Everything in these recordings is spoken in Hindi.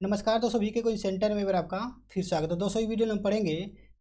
नमस्कार दोस्तों, वीके कोचिंग सेंटर में मेरा आपका फिर स्वागत है। दोस्तों, ये वीडियो में हम पढ़ेंगे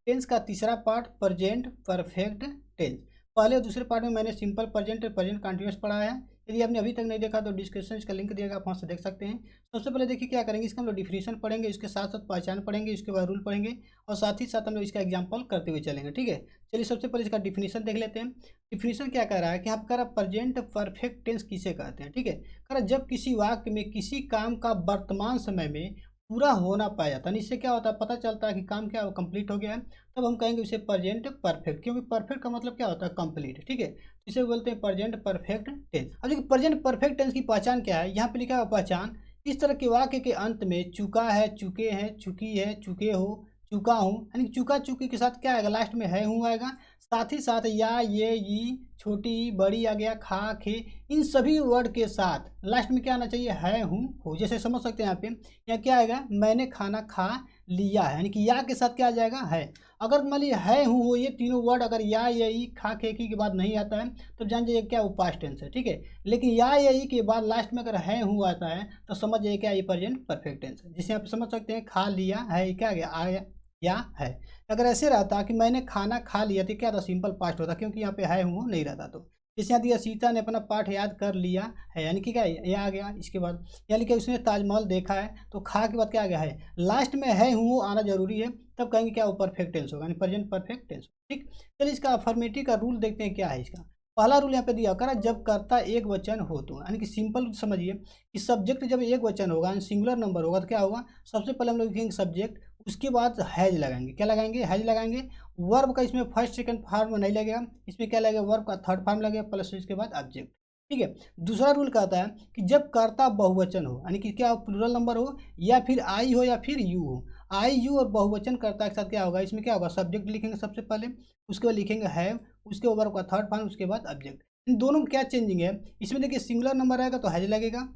टेंस का तीसरा पार्ट, प्रेजेंट परफेक्ट टेंस। पहले और दूसरे पार्ट में मैंने सिंपल प्रेजेंट और प्रेजेंट कंटिन्यूअस पढ़ा है। यदि आपने अभी तक नहीं देखा तो डिस्क्रिप्शन इसका लिंक दिएगा, आप वहाँ से देख सकते हैं। सबसे पहले देखिए क्या करेंगे, इसका हम लोग डिफिनीशन पढ़ेंगे, इसके साथ साथ पहचान पढ़ेंगे, इसके बाद रूल पढ़ेंगे और साथ ही साथ हम लोग इसका एग्जाम्पल करते हुए चलेंगे। ठीक है, चलिए सबसे पहले इसका डिफिनीशन देख लेते हैं। डिफिनीशन क्या कह रहा है कि यहाँ पर प्रेजेंट परफेक्ट टेंस किसे कहते हैं। ठीक है, कह रहा जब किसी वाक्य में किसी काम का वर्तमान समय में पूरा होना पाया जाता है, इससे क्या होता है, पता चलता है कि काम क्या कंप्लीट हो गया है, तब हम कहेंगे उसे प्रेजेंट परफेक्ट, क्योंकि परफेक्ट का मतलब क्या होता है, कंप्लीट। ठीक है, इसे बोलते हैं प्रेजेंट परफेक्ट टेंस। अब देखिए प्रेजेंट परफेक्ट टेंस की पहचान क्या है, यहाँ पे लिखा हुआ पहचान, इस तरह के वाक्य के अंत में चुका है, चुके हैं, चुकी है, चुके हो, चुका हूँ, यानी चुका चुकी के साथ क्या आएगा, लास्ट में है हूँ आएगा। साथ ही साथ या, ये, छोटी बड़ी आ गया, खा खे, इन सभी वर्ड के साथ लास्ट में क्या आना चाहिए, है हूँ हो। जैसे समझ सकते हैं यहाँ पे, या क्या आएगा, मैंने खाना खा लिया है, यानी कि या के साथ क्या आ जाएगा, है। अगर मान लीजिए है हूँ हो, ये तीनों वर्ड अगर या, यही, खा खे की के बाद नहीं आता है तो जान जाइए क्या वो पास्ट टेंस है। ठीक है, लेकिन या, यही के बाद लास्ट में अगर है हूँ आता है तो समझ जाइए क्या ये प्रेजेंट परफेक्ट टेंस है। जिसे आप समझ सकते हैं, खा लिया है, क्या आ गया, आया या है। अगर ऐसे रहता कि मैंने खाना खा लिया तो क्या था, सिंपल पास्ट होता, क्योंकि यहाँ पे है हूँ नहीं रहता। तो जैसे यहाँ दिया, सीता ने अपना पाठ याद कर लिया है, यानी कि क्या है, यह आ गया। इसके बाद यानी कि उसने ताजमहल देखा है, तो खा के बाद क्या आ गया, है। लास्ट में है हूँ आना जरूरी है, तब कहेंगे क्या वो परफेक्ट टेंस होगा, यानी प्रेजेंट परफेक्ट टेंस। ठीक, चलिए इसका अफर्मेटिव का रूल देखते हैं क्या है इसका। पहला रूल यहाँ पे दिया करा, जब कर्ता एक वचन हो तो, यानी कि सिंपल समझिए कि सब्जेक्ट जब एक वचन होगा, सिंगुलर नंबर होगा तो क्या होगा, सबसे पहले हम लोग लिखेंगे सब्जेक्ट, उसके बाद हैज लगाएंगे। क्या लगाएंगे, हैज लगाएंगे। वर्ब का इसमें फर्स्ट सेकंड फॉर्म नहीं लगेगा, इसमें क्या लगेगा, वर्ब का थर्ड फॉर्म लगेगा प्लस इसके बाद ऑब्जेक्ट। ठीक है, दूसरा रूल कहता है कि जब कर्ता बहुवचन हो, यानी कि क्या प्लूरल नंबर हो, या फिर आई हो या फिर यू हो, आई यू और बहुवचन कर्ता के साथ क्या होगा, इसमें क्या होगा, सब्जेक्ट लिखेंगे सबसे पहले, उसके बाद लिखेंगे हैव, उसके बाद वर्ब का थर्ड फॉर्म, उसके बाद ऑब्जेक्ट। इन दोनों में क्या चेंजिंग है, इसमें देखिए सिंगुलर नंबर आएगा तो हैज लगेगा,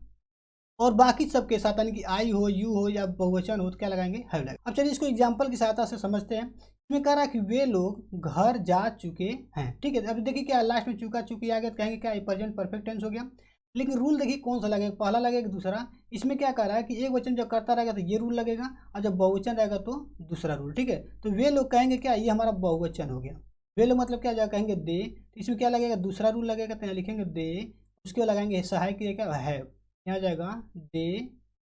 और बाकी सबके साथ यानी कि आई हो, यू हो या बहुवचन हो तो क्या लगाएंगे, हैव लगाएंगे। अब चलिए इसको एग्जांपल की सहायता से समझते हैं। इसमें कह रहा है कि वे लोग घर जा चुके हैं। ठीक है, अब देखिए क्या लास्ट में चुका चुकी आ गया तो कहेंगे क्या प्रेजेंट परफेक्ट टेंस हो गया। लेकिन रूल देखिए कौन सा लगेगा, पहला लगेगा दूसरा। इसमें क्या कह रहा है कि एक वचन जब करता रहेगा तो ये रूल लगेगा, और जब बहुवचन रहेगा तो दूसरा रूल। ठीक है, तो वे लोग कहेंगे क्या, ये हमारा बहुवचन हो गया। वे लोग मतलब क्या, कहेंगे दे, तो इसमें क्या लगेगा, दूसरा रूल लगेगा, तो यहाँ लिखेंगे दे, उसके बाद लगाएंगे सहायक क्या, हैव, यहाँ जाएगा दे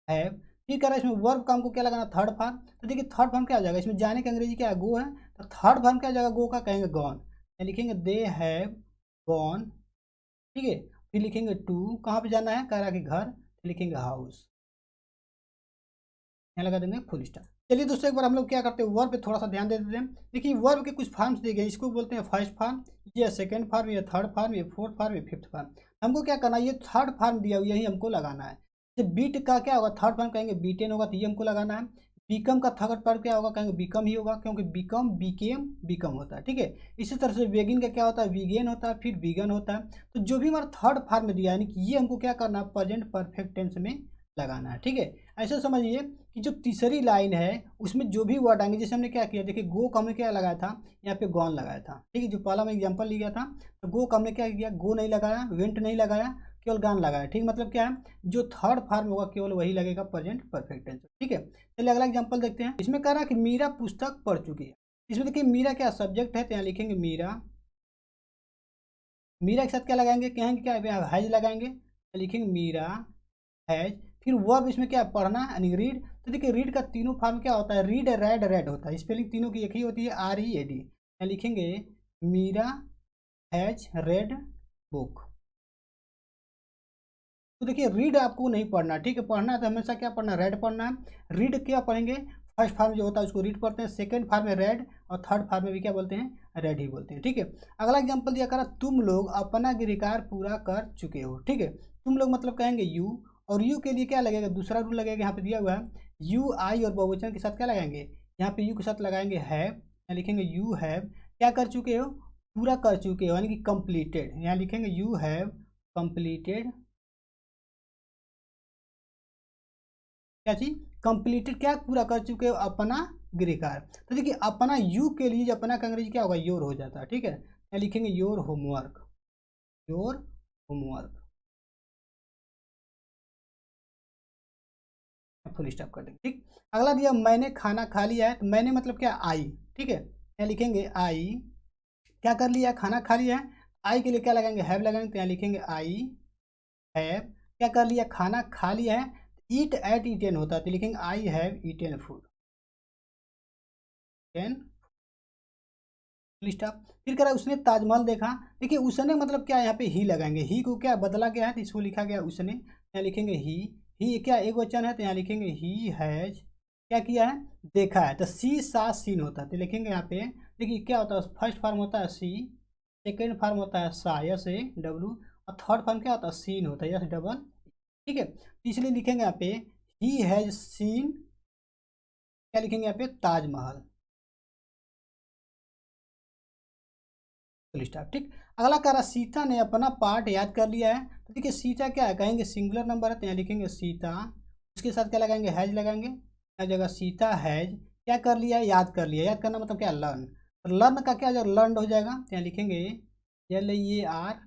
हैव। फिर कह रहा है इसमें वर्ब का हमको क्या लगाना, थर्ड फॉर्म। तो देखिए थर्ड फॉर्म क्या आ जाएगा, इसमें जाने का अंग्रेजी क्या है, गो है, तो थर्ड फॉर्म क्या आ जाएगा, गो का कहेंगे गॉन, या लिखेंगे दे हैव गॉन। ठीक है, फिर लिखेंगे टू, कहाँ पे जाना है, कह रहा है कि घर, तो लिखेंगे हाउस, यहाँ लगा देंगे फुल स्टॉप। चलिए दोस्तों, एक बार हम लोग क्या करते हैं, वर्ब पे थोड़ा सा ध्यान दे देते हैं। देखिए वर्ब के कुछ फॉर्म्स दिए गए, इसको बोलते हैं फर्स्ट फॉर्म, ये सेकंड फॉर्म, ये थर्ड फॉर्म, ये फोर्थ फॉर्म, ये फिफ्थ फॉर्म। हमको क्या करना है, ये थर्ड फॉर्म दिया हुआ यही हमको लगाना है। जब बीट का क्या होगा, थर्ड फॉर्म कहेंगे बीटेन होगा, तो ये हमको लगाना है। बीकम का थर्ड फॉर्म क्या होगा, कहेंगे बीकम ही होगा, क्योंकि बीकम बीकेम बीकम होता है। ठीक है, इसी तरह से वेगिन का क्या होता है, वीगेन होता है, फिर वीगन होता है। तो जो भी हमारा थर्ड फॉर्म में दिया है, यानी कि ये हमको क्या करना है, प्रेजेंट परफेक्ट टेंस में लगाना है। ठीक है, ऐसा समझिए कि जो तीसरी लाइन है उसमें जो भी वर्ड आएंगे, जैसे हमने क्या किया, देखिए गो का हमने क्या लगाया था, यहाँ पे गॉन लगाया था। ठीक है, जो पहला मैं एग्जांपल लिया था, तो गो का हमने क्या किया, गो नहीं लगाया, वेंट नहीं लगाया, केवल गॉन लगाया। ठीक, मतलब क्या है, जो थर्ड फॉर्म होगा केवल वही लगेगा प्रेजेंट परफेक्ट टेंस। ठीक है, चलिए अगला एग्जाम्पल देखते हैं। इसमें कह रहा है कि मीरा पुस्तक पढ़ चुकी है। इसमें देखिए मीरा क्या सब्जेक्ट है, तो यहाँ लिखेंगे मीरा, मीरा के साथ क्या लगाएंगे, कहेंगे क्या, हैज लगाएंगे, तो लिखेंगे मीरा हैज। फिर वर्ब इसमें क्या है, पढ़ना, यानी रीड। तो देखिए रीड का तीनों फॉर्म क्या होता है, रीड रेड रेड होता है, स्पेलिंग तीनों की एक ही होती है, READ। यहाँ लिखेंगे मीरा हैज रेड बुक। तो देखिए रीड आपको नहीं पढ़ना, ठीक है, पढ़ना है तो हमेशा क्या पढ़ना, रेड पढ़ना है। रीड क्या पढ़ेंगे, फर्स्ट फॉर्म जो होता है उसको रीड पढ़ते हैं, सेकंड फॉर्म में रेड, और थर्ड फॉर्म में भी क्या बोलते हैं, रेड ही बोलते हैं। ठीक है, अगला एग्जांपल दिया करा, तुम लोग अपना गृहकार्य पूरा कर चुके हो। ठीक है, तुम लोग मतलब कहेंगे यू, और यू के लिए क्या लगेगा, दूसरा रूल लगेगा, यहाँ पे दिया हुआ है यू आई, और बहुवचन के साथ क्या लगाएंगे, यहाँ पे यू के साथ लगाएंगे हैव, यहाँ लिखेंगे यू हैव क्या कर चुके हो, पूरा कर चुके हो, यानी कि कंप्लीटेड। यहाँ लिखेंगे यू हैव कंप्लीटेड क्या चीज, कंप्लीटेड, क्या पूरा कर चुके हो, अपना गृह कार्य। तो देखिए अपना यू के लिए अपना का अंग्रेजी क्या होगा, योर हो जाता है। ठीक है, यहाँ लिखेंगे your homework, your homework. Full stop कर देंगे। ठीक, अगला दिया मैंने खाना खा लिया है, तो मैंने मतलब क्या, आई। ठीक है, यहाँ लिखेंगे आई, क्या कर लिया, खाना खा लिया है। आई के लिए क्या लगाएंगे, हैव लगाएंगे, तो यहाँ लिखेंगे आई हैव, क्या कर लिया, खाना खा लिया है। ईट एट ईटेन होता है, तो लिखेंगे I have eaten food, ten stop. फिर कह रहा है उसने ताजमहल देखा। देखिए उसने मतलब क्या, यहाँ पे ही लगाएंगे, ही को क्या बदला गया है, तो इसको लिखा गया उसने, यहाँ लिखेंगे ही क्या एक वचन है, तो यहाँ लिखेंगे ही हैज क्या किया है, देखा है। तो सी सा सीन होता है, तो लिखेंगे यहाँ पे, देखिए क्या होता है, फर्स्ट फॉर्म होता है सी, सेकेंड फॉर्म होता है सा यस ए डब्लू, और थर्ड फॉर्म क्या होता है, सीन होता है यस डबल। ठीक है, तो इसलिए लिखेंगे यहाँ पे ही हैज सीन, क्या लिखेंगे यहाँ पे, ताजमहल, स्टार्ट। ठीक, अगला कह रहा सीता ने अपना पार्ट याद कर लिया है। तो देखिए सीता क्या है, कहेंगे सिंगुलर नंबर है, तो यहाँ लिखेंगे सीता, उसके साथ क्या लगाएंगे, हैज लगाएंगे, हर जगह सीता हैज क्या कर लिया, याद कर लिया। याद करना मतलब क्या, लर्न, तो लर्न का क्या जब लर्न हो जाएगा, तो यहाँ लिखेंगे L A R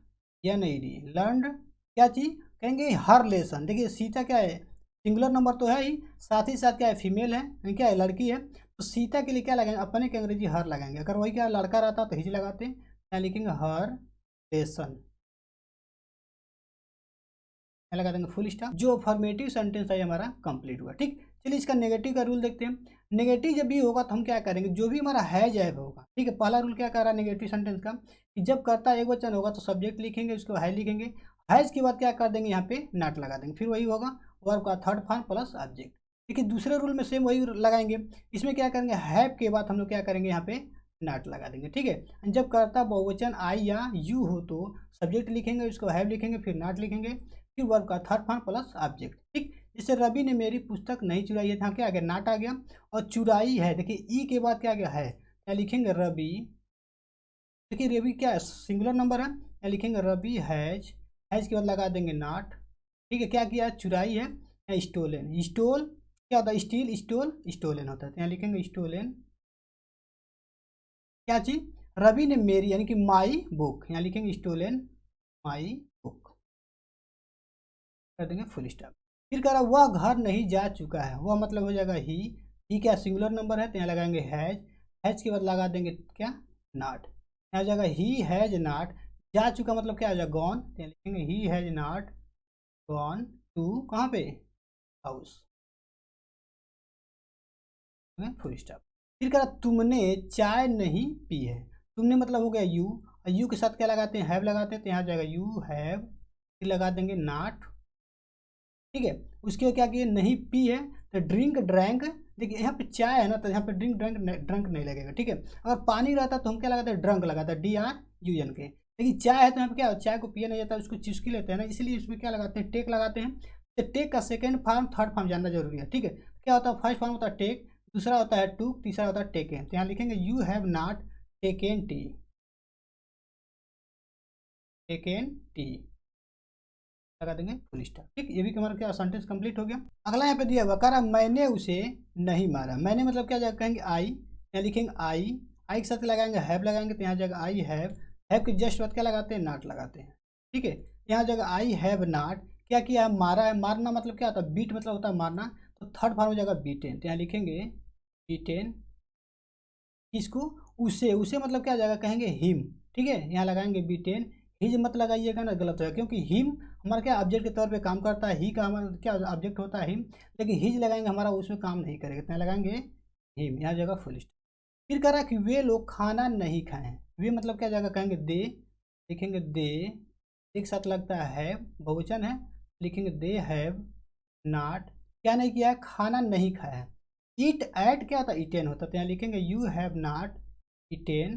N A D, learn क्या चीज़, कहेंगे हर लेसन। देखिए सीता क्या है, सिंगुलर नंबर तो है ही, साथ ही साथ क्या है, फीमेल है, यानी क्या है, लड़की है। तो सीता के लिए क्या लगाएंगे, अपने के अंग्रेजी हर लगाएंगे, अगर वही क्या लड़का रहता तो हिज लगाते, यहाँ लिखेंगे हर लेसन, यहाँ लगा देंगे फुल स्टॉप। जो फॉर्मेटिव सेंटेंस है हमारा कंप्लीट हुआ। ठीक, चलिए इसका नेगेटिव का रूल देखते हैं। नेगेटिव जब भी होगा तो हम क्या करेंगे, जो भी हमारा हैज है होगा। ठीक है, पहला रूल क्या कर रहा है नेगेटिव सेंटेंस का, कि जब कर्ता एक वचन होगा तो सब्जेक्ट लिखेंगे, उसके बाद है लिखेंगे, हैज के बाद क्या कर देंगे, यहाँ पे नॉट लगा देंगे, फिर वही होगा वर्ब का थर्ड फॉर्म प्लस ऑब्जेक्ट। देखिए दूसरे रूल में सेम वही लगाएंगे, इसमें क्या करेंगे, हैव के बाद हम लोग क्या करेंगे, यहाँ पे नॉट लगा देंगे। ठीक है, जब कर्ता बहुवचन आई या यू हो तो सब्जेक्ट लिखेंगे, उसको हैव लिखेंगे, फिर नॉट लिखेंगे, फिर वर्ब का थर्ड फॉर्म प्लस ऑब्जेक्ट। ठीक, जैसे रवि ने मेरी पुस्तक नहीं चुराई है, यहाँ क्या आ गया, नॉट आ गया, और चुराई है, देखिए ई के बाद क्या आ गया है, यहाँ लिखेंगे रवि, देखिए रवि क्या है, सिंगुलर नंबर है, यहाँ लिखेंगे रवि हैज के बाद लगा देंगे नॉट। ठीक है, क्या किया, चुराई है, यहाँ स्टोलन, स्टोल क्या होता है, स्टील स्टोल स्टोलन होता है, तो यहाँ लिखेंगे स्टोलन क्या चीज, रवि ने मेरी यानी कि माई बुक, यहाँ लिखेंगे स्टोलन माई बुक, कर देंगे फुल स्टॉप। फिर कह रहा वह घर नहीं जा चुका है, वह मतलब हो जाएगा ही क्या सिंगुलर नंबर है, तो यहाँ लगाएंगे हैज के बाद लगा देंगे क्या, नॉट, यहाँ जगह ही हैज नॉट, जा चुका मतलब क्या हो जाएगा, गॉन, तो यहाँ लिखेंगे he has not gone to कहाँ पे, हाउस, फुल स्टॉप। फिर कह रहा तुमने चाय नहीं पी है, तुमने मतलब हो गया यू, और यू के साथ क्या लगाते हैं, हैव लगाते हैं, तो यहाँ जाएगा यू हैव, फिर लगा देंगे नॉट। ठीक है, उसके बाद क्या किए, नहीं पी है, तो ड्रिंक ड्रैंक, देखिए यहाँ पे चाय है ना, तो यहाँ पे ड्रिंक ड्रैंक ड्रंक नहीं लगेगा। ठीक है, अगर पानी रहता तो हम क्या लगाते हैं, ड्रंक लगाते हैं, DRUN के, लेकिन चाय है तो यहाँ पे क्या, चाय को पिया नहीं जाता, उसको चुस्की लेते हैं ना, इसलिए इसमें क्या लगाते हैं, टेक लगाते हैं। तो टेक का सेकेंड फॉर्म थर्ड फॉर्म जानना जरूरी है। ठीक है, क्या होता है, फर्स्ट फॉर्म होता है टेक, दूसरा होता है टू, तीसरा होता है टेकन, तो यहाँ लिखेंगे you have not taken T, taken T लगा देंगे फुल स्टॉप। ठीक, ये भी हमारा क्या सेंटेंस कंप्लीट हो गया। अगला यहाँ पे दिया हुआ कह रहा मैंने उसे नहीं मारा, मैंने मतलब क्या जगह कहेंगे आई, यहाँ लिखेंगे आई के साथ लगाएंगे हैव लगाएंगे, तो यहाँ जगह आई हैव के जस्ट बाद क्या लगाते हैं, नॉट लगाते हैं। ठीक है, यहाँ जगह आई हैव नॉट क्या किया है, मारा है, मारना मतलब क्या होता है, बीट मतलब होता है मारना, तो थर्ड फॉर्म हो जाएगा बीटेन, तो यहाँ लिखेंगे बीटेन, किसको, उसे मतलब क्या हो जाएगा, कहेंगे हिम। ठीक है, यहाँ लगाएंगे बीटेन, हिज मत लगाइएगा ना, गलत होगा, क्योंकि हिम हमारा क्या ऑब्जेक्ट के तौर पे काम करता है, ही का हमारा क्या ऑब्जेक्ट होता है हिम, लेकिन हिज लगाएंगे हमारा उसमें काम नहीं करेगा, तो यहाँ लगाएंगे हिम, यहाँ जगह फुल स्टॉप। फिर कह रहा है कि वे लोग खाना नहीं खाए, वे मतलब क्या जगह कहेंगे दे, लिखेंगे दे, एक साथ लगता है बहुवचन है, लिखेंगे दे हैव नॉट क्या नहीं किया है, खाना नहीं खाया है। ईट एट क्या होता है, ईटेन होता है, तो यहाँ लिखेंगे यू हैव नॉट ईटेन,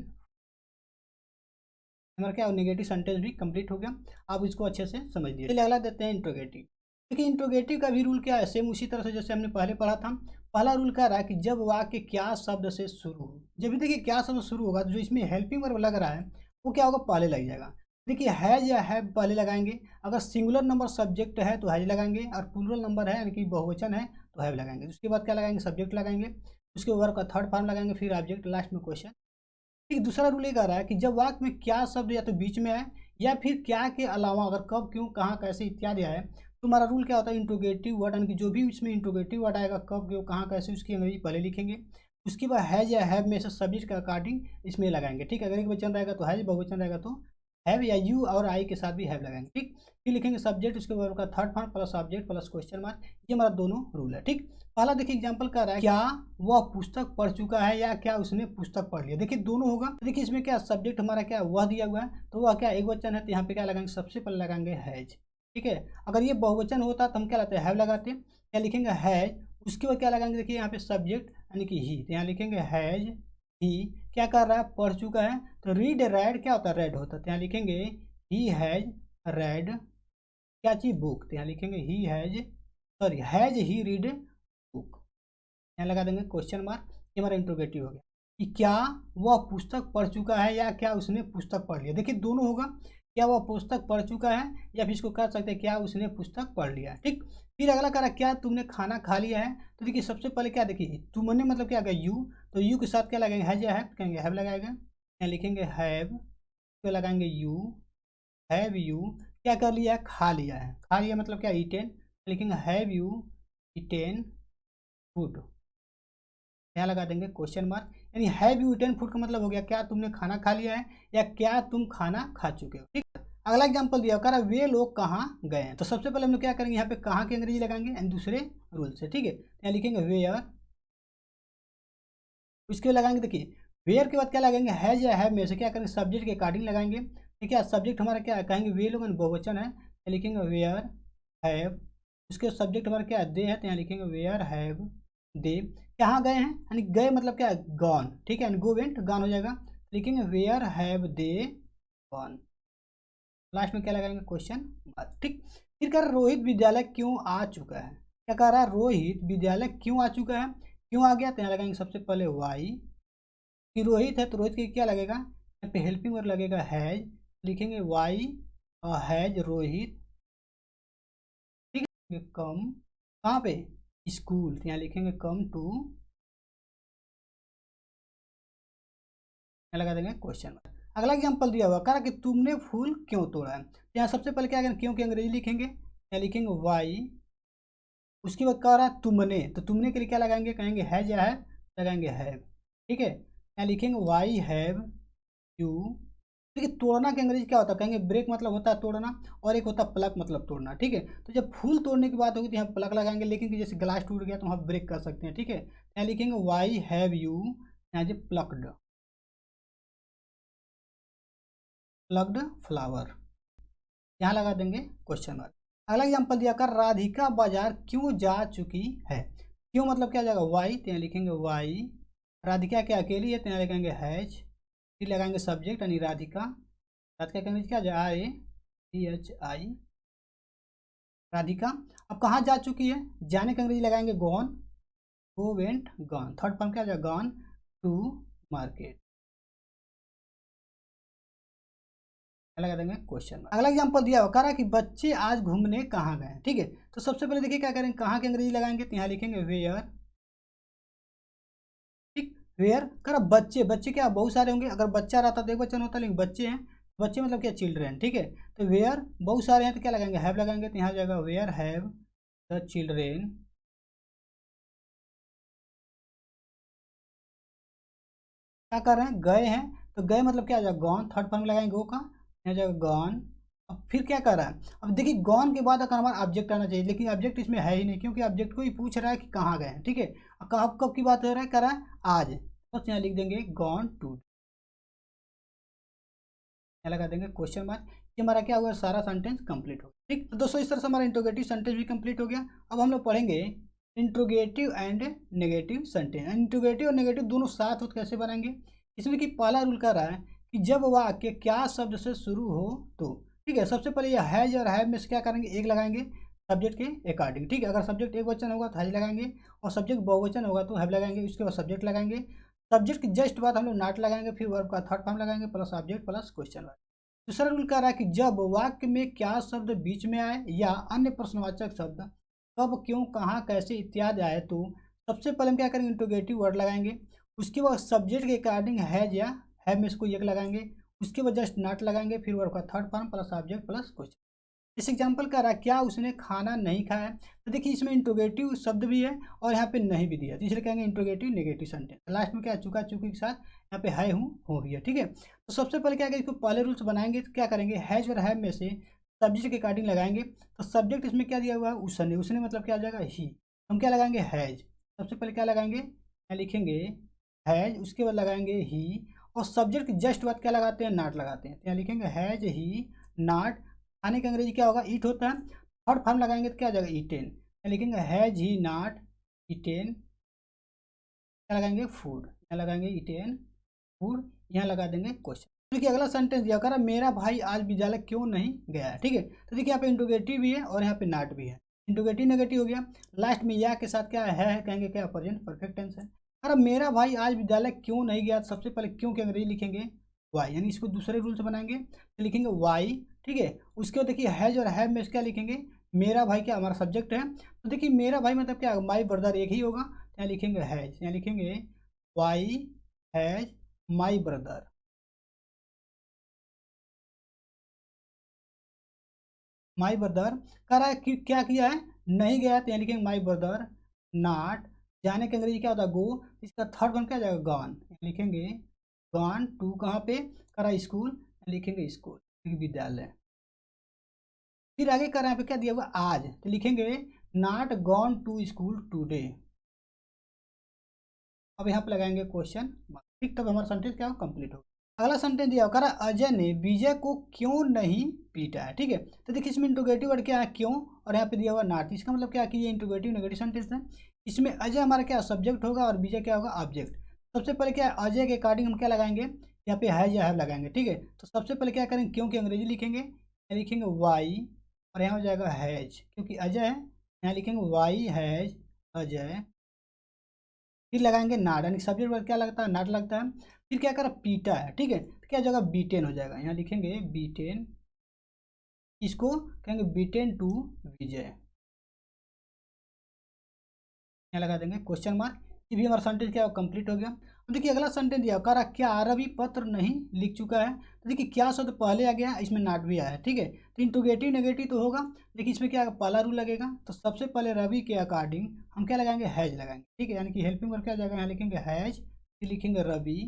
हमारा क्या नेगेटिव सेंटेंस भी कंप्लीट हो गया। आप इसको अच्छे से समझ लीजिए। चलिए अगला देते हैं इंट्रोगेटिव। देखिए इंट्रोगेटिव का भी रूल क्या है, सेम उसी तरह से जैसे हमने पहले पढ़ा था। पहला रूल कह रहा है कि जब वाक्य क्या शब्द से शुरू हो, जब भी देखिए क्या शब्द शुरू होगा, जो इसमें हेल्पिंग वर्ब लग रहा है वो क्या होगा, पहले लग जाएगा। देखिए हैज या हैव पहले लगाएंगे, अगर सिंगुलर नंबर सब्जेक्ट है तो हैज लगाएंगे, और प्लूरल नंबर है यानी कि बहुवचन है तो हैव लगाएंगे। उसके बाद क्या लगाएंगे, सब्जेक्ट लगाएंगे, उसके वर्ब का थर्ड फॉर्म लगाएंगे, फिर ऑब्जेक्ट, लास्ट में क्वेश्चन। ठीक, दूसरा रूल ये कह रहा है कि जब वाक्य में क्या शब्द या तो बीच में आए या फिर क्या के अलावा अगर कब क्यों कहाँ कैसे इत्यादि आए तो हमारा रूल क्या होता है, इंट्रोगेटिव वर्ड यानी कि जो भी इसमें इंट्रोगेटिव वर्ड आएगा, कब क्यों कहाँ कैसे, उसकी अंग्रेजी पहले लिखेंगे। उसके बाद हैज या हैव में से सब्जेक्ट के अकॉर्डिंग इसमें लगाएंगे। ठीक है, अगर एक वचन रहेगा तो हैज, बहुवचन रहेगा तो हैव, या यू और आई के साथ भी हैव लगाएंगे। ठीक, फिर लिखेंगे सब्जेक्ट, उसके बाद का third form plus object plus question mark. ये हमारा दोनों रूल है। ठीक, पहला देखिए एग्जांपल कर रहा है, क्या वह पुस्तक पढ़ चुका है या क्या उसने पुस्तक पढ़ लिया। देखिए दोनों होगा। तो देखिए इसमें क्या सब्जेक्ट हमारा क्या वह दिया हुआ है, तो वह क्या एक वचन है, तो यहाँ पे क्या लगाएंगे, सबसे पहले लगाएंगे हैज। ठीक है, अगर ये बहुवचन होता तो हम क्या लाते हैं, हैव लगाते हैं। क्या लिखेंगे हैज, उसके बाद क्या लगाएंगे, देखिए यहाँ पे सब्जेक्ट यानी कि ही, तो यहाँ लिखेंगे हैज ही क्या कर रहा है, पढ़ चुका है। तो रीड रेड क्या होता है, रेड होता है, तो यहाँ लिखेंगे ही हैज रेड क्या चीज, बुक, तो यहाँ लिखेंगे he has, sorry has he read book. यहाँ लगा देंगे क्वेश्चन मार्क। ये हमारा इंट्रोगेटिव हो गया कि क्या वह पुस्तक पढ़ चुका है या क्या उसने पुस्तक पढ़ लिया। देखिए दोनों होगा, क्या वह पुस्तक पढ़ चुका है या फिर इसको कह सकते हैं क्या उसने पुस्तक पढ़ लिया। ठीक, फिर अगला कह रहा क्या तुमने खाना खा लिया है। तो देखिए सबसे पहले क्या, देखिए तुमने मतलब क्या गया यू, तो यू के साथ क्या लगाएंगे, हैज या हैव, कहेंगे हैव लगाएगा। यहाँ लिखेंगे हैव, तो लगाएंगे यू, हैव यू क्या कर लिया है, खा लिया है। खा लिया मतलब क्या, ईटेन, लिखेंगे हैव यू ईटेन फूड। यहाँ लगा देंगे क्वेश्चन मार्क। यानी हैव यू ईटन फूड का मतलब हो गया क्या तुमने खाना खा लिया है या क्या तुम खाना खा चुके हो। ठीक, अगला एग्जांपल दिया कह रहा वे लोग कहाँ गए हैं। तो सबसे पहले हम लोग क्या करेंगे, यहाँ पे कहाँ की अंग्रेजी लगाएंगे एंड दूसरे रूल से। ठीक है, यहाँ लिखेंगे वेयर, उसके बाद लगाएंगे देखिए वेयर के बाद क्या लगाएंगे, हैज या हैव में से क्या करेंगे, सब्जेक्ट के अकॉर्डिंग लगाएंगे। ठीक है, सब्जेक्ट हमारा क्या है, कहेंगे वे लोग बहुवचन है, लिखेंगे वेयर हैव। उसके सब्जेक्ट हमारा क्या है, दे है, तो यहाँ लिखेंगे वेयर हैव दे कहाँ गए हैं, यानी गए मतलब क्या है, गॉन। ठीक है, गो वेंट गॉन हो जाएगा, लिखेंगे where have they gone. Last में क्या लगाएंगे, क्वेश्चन मार्क। ठीक, फिर कह रहा है रोहित विद्यालय क्यों आ चुका है। क्या कह रहा है, रोहित विद्यालय क्यों आ चुका है, क्यों आ गया, तो यहाँ लगाएंगे सबसे पहले वाई। कि रोहित है तो रोहित के क्या लगेगा, यहाँ पे हेल्पिंग वर्ड लगेगा हैज, लिखेंगे वाई हैज रोहित। ठीक है, कम कहाँ पे, स्कूल, तो यहाँ लिखेंगे कम टू, लगा देंगे क्वेश्चन मार्क। अगला एग्जांपल दिया हुआ कह रहा कि तुमने फूल क्यों तोड़ा है। तो यहाँ सबसे पहले क्या करेंगे, क्यों की अंग्रेजी लिखेंगे, यहाँ लिखेंगे वाई। उसके बाद कह रहा है तुमने, तो तुमने के लिए क्या लगाएंगे, कहेंगे हैज या हैव, लगाएंगे हैव। ठीक है, यहाँ लिखेंगे वाई हैव यू। देखिए तोड़ना की अंग्रेजी क्या होता है, कहेंगे ब्रेक मतलब होता है तोड़ना, और एक होता है प्लक मतलब तोड़ना। ठीक है, तो जब फूल तोड़ने की बात होगी तो यहाँ प्लक लगाएंगे, लेकिन कि जैसे ग्लास टूट गया तो वहाँ ब्रेक कर सकते हैं। ठीक है, यहाँ लिखेंगे why have you as plucked, plugged flower, यहाँ लगा देंगे क्वेश्चन मार्क। अगला एग्जांपल दिया कर राधिका बाजार क्यों जा चुकी है। क्यों मतलब क्या जाएगा, वाई, तो यहाँ लिखेंगे वाई। राधिका क्या अकेली है, तो यहाँ लिखेंगे हैज। फिर लगाएंगे सब्जेक्ट यानी राधिका, राधिका का अंग्रेजी क्या जाए, THI राधिका। अब कहाँ जा चुकी है, जाने का अंग्रेजी लगाएंगे gone, go went gone. Third form क्या जाएगा, गॉन टू मार्केट, लगा देंगे क्वेश्चन मार्क। अगला एग्जांपल दिया हुआ कह रहा है कि बच्चे आज घूमने कहाँ गए। ठीक है, तो सबसे पहले देखिए क्या करेंगे, कहाँ की अंग्रेजी लगाएंगे, तो यहाँ लिखेंगे वेयर। ठीक, वेयर कह रहा बच्चे, बच्चे क्या बहुत सारे होंगे, अगर बच्चा रहता तो एक बच्चा होता, लेकिन बच्चे हैं, बच्चे मतलब क्या चिल्ड्रेन। ठीक है, तो वेयर बहुत सारे हैं तो क्या लगाएंगे, हैव लगाएंगे, तो यहाँ जाएगा वेयर हैव द चिल्ड्रेन। क्या कर रहे हैं, गए हैं, तो गए मतलब क्या आ जाएगा, गॉन। थर्ड फॉर्म लगाएंगे गो का, यहाँ जाएगा गॉन। अब फिर क्या कर रहा है, अब देखिए गॉन के बाद अगर हमारा ऑब्जेक्ट आना चाहिए, लेकिन ऑब्जेक्ट इसमें है ही नहीं, क्योंकि ऑब्जेक्ट को ही पूछ रहा है कि कहाँ गए हैं। ठीक है, कब कब की बात हो रहा है, कर रहा है आज, तो यहाँ लिख देंगे गॉन टू, यहाँ लगा देंगे क्वेश्चन मार्क। ये हमारा क्या हुआ, सारा सेंटेंस कंप्लीट हो गया। ठीक, तो दोस्तों इस तरह से हमारा इंट्रोगेटिव सेंटेंस भी कंप्लीट हो गया। अब हम लोग पढ़ेंगे interrogative and negative sentence. Interrogative और नेगेटिव दोनों साथ हो तो कैसे बनाएंगे, इसमें कि पहला रूल कर रहा है कि जब वाक्य क्या शब्द से शुरू हो तो। ठीक है, सबसे पहले यह हैज और हैव में से क्या करेंगे, एक लगाएंगे सब्जेक्ट के अकॉर्डिंग। ठीक है, अगर सब्जेक्ट एक वचन होगा तो हैज लगाएंगे, और सब्जेक्ट बहुवचन होगा तो हैव लगाएंगे। उसके बाद सब्जेक्ट लगाएंगे, सब्जेक्ट की जस्ट बाद हम लोग नॉट लगाएंगे, फिर वर्ब का थर्ड फॉर्म लगाएंगे प्लस ऑब्जेक्ट प्लस क्वेश्चन। दूसरा रूल कह रहा है कि जब वाक्य में क्या शब्द बीच में आए या अन्य प्रश्नवाचक शब्द कब क्यों कहाँ कैसे इत्यादि आए तो सबसे पहले हम क्या करेंगे, इंट्रोगेटिव वर्ड लगाएंगे। उसके बाद सब्जेक्ट के अकॉर्डिंग हैज या हैव में इसको एक लगाएंगे, उसके बाद जस्ट नॉट लगाएंगे, फिर वर्ब का third form plus object plus question. इस एग्जाम्पल कह रहा है क्या उसने खाना नहीं खाया। तो देखिए इसमें इंट्रोगेटिव शब्द भी है और यहाँ पे नहीं भी दिया, तो इसलिए कहेंगे इंट्रोगेटिव नेगेटिव सेंटेंस। लास्ट में क्या चुका चुकी के साथ यहाँ पे है हूँ हो भी है, ठीक है। तो सबसे पहले क्या करेंगे, इसको पहले रूल्स बनाएंगे तो क्या करेंगे, हैज और हैव में से सब्जेक्ट के अकॉर्डिंग लगाएंगे। तो सब्जेक्ट इसमें क्या दिया हुआ है, उसने, उसने मतलब क्या आ जाएगा ही, हम क्या लगाएंगे हैज। सबसे पहले क्या लगाएंगे, यहाँ लिखेंगे हैज, उसके बाद लगाएंगे ही, और सब्जेक्ट जस्ट बाद क्या लगाते हैं, नॉट लगाते हैं। तो यहाँ लिखेंगे हैज ही नॉट, खाने का अंग्रेजी क्या होगा, ईट होता है। थर्ड फॉर्म लगाएंगे तो क्या आ जाएगा, ईटेन। यहाँ लिखेंगे हैज ही नॉट ईटेन, क्या लगाएंगे फूड, यहाँ लगाएंगे ईटेन फूड, यहाँ लगा देंगे क्वेश्चन। देखिए अगला सेंटेंस दिया करा, मेरा भाई आज विद्यालय क्यों नहीं गया, ठीक है। तो देखिए यहाँ पे इंट्रोगेटिव भी है और यहाँ पे नॉट भी है, इंट्रोगेटिव नेगेटिव हो गया। लास्ट में या के साथ क्या है कहेंगे क्या, प्रेजेंट परफेक्ट टेंस है। अरे मेरा भाई आज विद्यालय क्यों नहीं गया, सबसे पहले क्यों के अंग्रेजी लिखेंगे वाई, यानी इसको दूसरे रूल से बनाएंगे तो लिखेंगे वाई, ठीक है। उसके बाद देखिए हैज और हैव में क्या लिखेंगे, मेरा भाई क्या हमारा सब्जेक्ट है, तो देखिए मेरा भाई मतलब क्या, माई ब्रदर एक ही होगा, यहाँ लिखेंगे हैज, यहाँ लिखेंगे why has my brother. My brother कह रहा है कि क्या किया है, नहीं गया, तो यहाँ लिखेंगे माई ब्रदर नॉट, जाने के अंग्रेजी क्या होता है गो, इसका थर्ड वन क्या आ जाएगा गॉन, लिखेंगे गॉन टू कहाँ पे, कह रहा है स्कूल, लिखेंगे स्कूल विद्यालय। फिर आगे कर रहे हैं, यहाँ पे क्या दिया हुआ आज, तो लिखेंगे not gone to school today. अब यहाँ पे लगाएंगे क्वेश्चन मार्क, ठीक, तब हमारा सेंटेंस क्या हो, कंप्लीट हो। अगला सेंटेंस दिया कह रहा है अजय ने विजय को क्यों नहीं पीटा है, ठीक है। तो देखिए इसमें इंट्रोगेटिव वर्ड क्या है क्यों, और यहाँ पे दिया हुआ नॉट, इसका मतलब क्या कि ये इंट्रोगेटिव नेगेटिव सेंटेंस है। इसमें अजय हमारा क्या सब्जेक्ट होगा और विजय क्या होगा ऑब्जेक्ट। सबसे पहले क्या है, अजय के अकॉर्डिंग हम क्या लगाएंगे, यहाँ पे हैज या हैव लगाएंगे, ठीक है। तो सबसे पहले क्या करेंगे, क्योंकि अंग्रेजी लिखेंगे, यहाँ लिखेंगे वाई, और यहाँ हो जाएगा हैज, क्योंकि अजय है, यहाँ लिखेंगे वाई हैज अजय। फिर लगाएंगे नाट, यानी सब्जेक्ट वर्ड क्या लगता है, नाट लगता है। फिर क्या करा, पीटा है, ठीक है, तो क्या जगह बीटेन हो जाएगा, यहाँ लिखेंगे बीटेन, इसको कहेंगे बीटेन टू विजय, यहाँ लगा देंगे क्वेश्चन मार्क। ये भी हमारा सेंटेंस क्या कंप्लीट हो गया। अब देखिए अगला सेंटेंस दिया करा क्या रवि पत्र नहीं लिख चुका है, तो देखिए क्या शब्द पहले आ गया, इसमें नाट भी आया है, ठीक है। तो इंट्रोगेटिव नेगेटिव तो होगा, देखिए इसमें क्या पहला रूल लगेगा, तो सबसे पहले रवि के अकॉर्डिंग हम क्या लगाएंगे, हैज लगाएंगे, ठीक है, यानी कि हेल्पिंग वर्ड क्या जाएगा, यहाँ लिखेंगे हैज, फिर लिखेंगे रवि,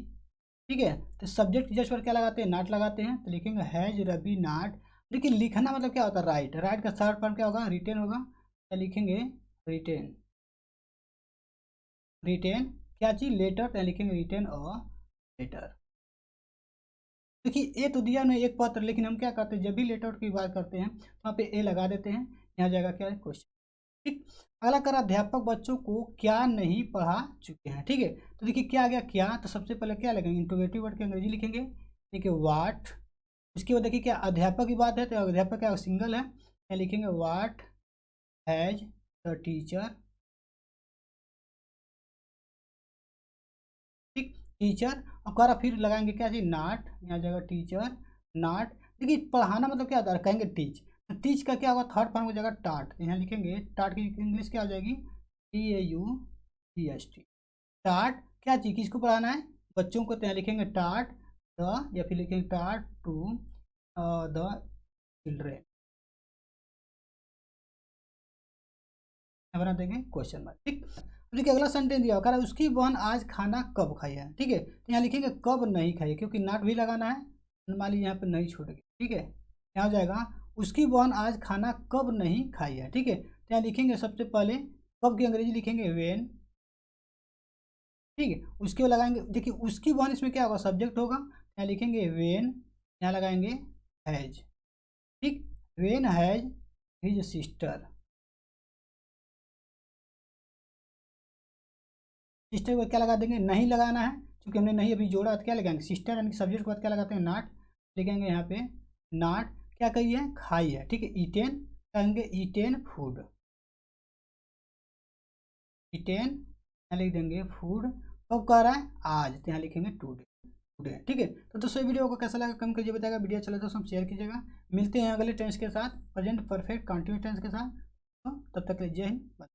ठीक है। तो सब्जेक्ट जस्ट वर्ड क्या लगाते हैं, नाट लगाते हैं, तो लिखेंगे हैज रवि नाट। देखिए लिखना मतलब क्या होता है, राइट, राइट का थर्ड फॉर्म क्या होगा, रिटेन होगा, तो लिखेंगे रिटेन, रिटेन क्या चीज, लेटर, तो लिखेंगे रिटेन और लेटर। देखिए ए तो दिया नहीं एक पत्र, लेकिन हम क्या करते हैं जब भी लेटर की बात करते हैं तो वहाँ पे ए लगा देते हैं, यहाँ जाएगा क्या है क्वेश्चन, ठीक। अगला कर अध्यापक बच्चों को क्या नहीं पढ़ा चुके हैं, ठीक है। तो देखिए क्या आ गया क्या, तो सबसे पहले क्या लगेंगे, इंट्रोगेटिव वर्ड के अंग्रेजी लिखेंगे, देखिए वाट। उसके बाद देखिए क्या अध्यापक की बात है, तो अध्यापक क्या सिंगल है, यहाँ लिखेंगे वाट हैज द टीचर, ठीक, टीचर। और करा फिर लगाएंगे क्या चीज, नाट, यहाँ जाएगा टीचर नाट। देखिए पढ़ाना मतलब क्या होता है, कहेंगे टीच, तो टीच का क्या होगा, थर्ड फॉर्म हो जाएगा टाट, यहाँ लिखेंगे टाट की इंग्लिश क्या हो जाएगी, TAUGST, टाट क्या चीज, किसको पढ़ाना है, बच्चों को, तो यहाँ लिखेंगे टाट द, या फिर लिखेंगे टाट टू द चिल्ड्रेन, बना देंगे क्वेश्चन मार्क, ठीक। अब देखिए अगला सेंटेंस दिया कह रहा है उसकी बहन आज खाना कब खाई है, ठीक है। तो यहाँ लिखेंगे कब नहीं खाई है, क्योंकि नाट भी लगाना है, मान लीजिए यहाँ पे नहीं छूट गई, ठीक है। यहाँ हो जाएगा उसकी बहन आज खाना कब नहीं खाई है, ठीक है। तो यहाँ लिखेंगे सबसे पहले कब की अंग्रेजी लिखेंगे वेन, ठीक है। उसके बाद लगाएंगे, देखिए उसकी बहन इसमें क्या होगा, सब्जेक्ट होगा, यहाँ लिखेंगे वेन, यहाँ लगाएंगे हैज, ठीक, when has his sister, sister को क्या लगा देंगे, नहीं लगाना है, क्योंकि हमने नहीं अभी जोड़ा, तो क्या लगाएंगे सिस्टर, यानी सब्जेक्ट के बाद क्या लगाते हैं, नाट, लिखेंगे यहाँ पे नाट क्या कही है, खाई है, ठीक है। ईटेन कहेंगे ईटेन फूड, ईटेन यहाँ लिख देंगे फूड, कब कह रहा है आज, तो यहाँ लिखेंगे टूडे, टूडे, ठीक है। तो दोस्तों वीडियो को कैसा लगा कम कीजिए, बताएगा, वीडियो चले तो सब शेयर कीजिएगा। मिलते हैं अगले टेंस के साथ, प्रेजेंट परफेक्ट कंटिन्यूस टेंस के साथ, तो तब तक के लिए जय हिंद।